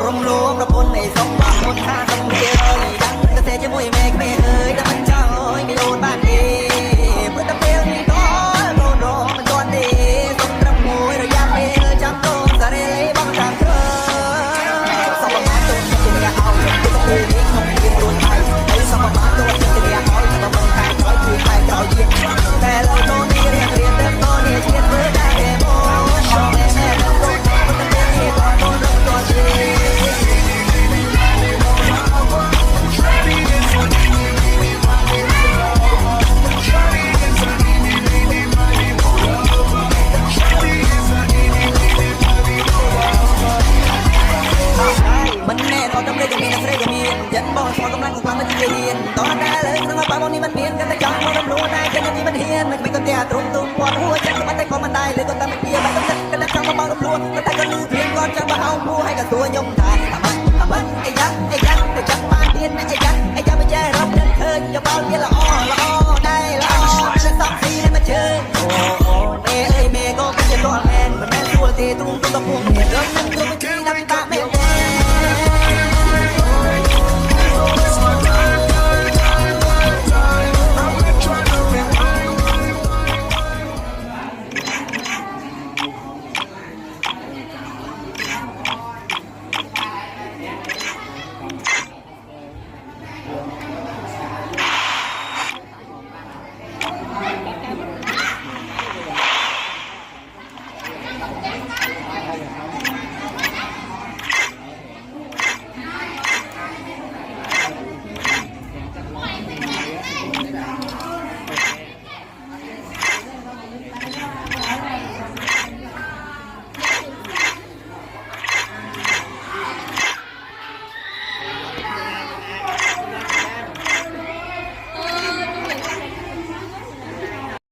รวมรวมระพลในสองบาทคนค่าสมุนเดียวดังกระเตจะมวยแม่ก็ไม่เฮยแต่มันเจ้าไม่โดนบ้านดีเพื่อตะเปียวนี่ก็โดนรอมันตอนดีต้องรำมวยระยะเมลจำโดนสะเรยบ้างจากเธอสองประมาณตัวจะไม่อยากเอาตัวต้องเลยนี้ของยิงโดนไทยไอ้สองประมาณตัวจะไม่อยากเอาแต่บางครั้งคอยคุยไปเจ้ายิงแต่เราโดนนี่เรียนเติมโตเนี่ยเชียร์เพื่อได้เดโมช่องแม่แม่ต้องโดนมันจะเป็นเหตุการณ์โดนตัวจริงมันแน่นอนจำเลยจะมีนักเรียนจะมียันบอกสอนกำลังของความมันจะเรียนตอนได้เลยสมัยป่าวันนี้มันเปลี่ยนกันแต่จังมันรู้ได้แค่นี้มันเฮียนมันเป็นคนเตี้ยตรงตุ้มปวดหัวใจมันได้ก็มันได้เลยก็ตามไม่เพียมันต้องเล่นกันแต่จังมาบังรบลัวมันได้ก็ลือเพียงก่อนจังมาเอาผู้ให้กับตัวยมไท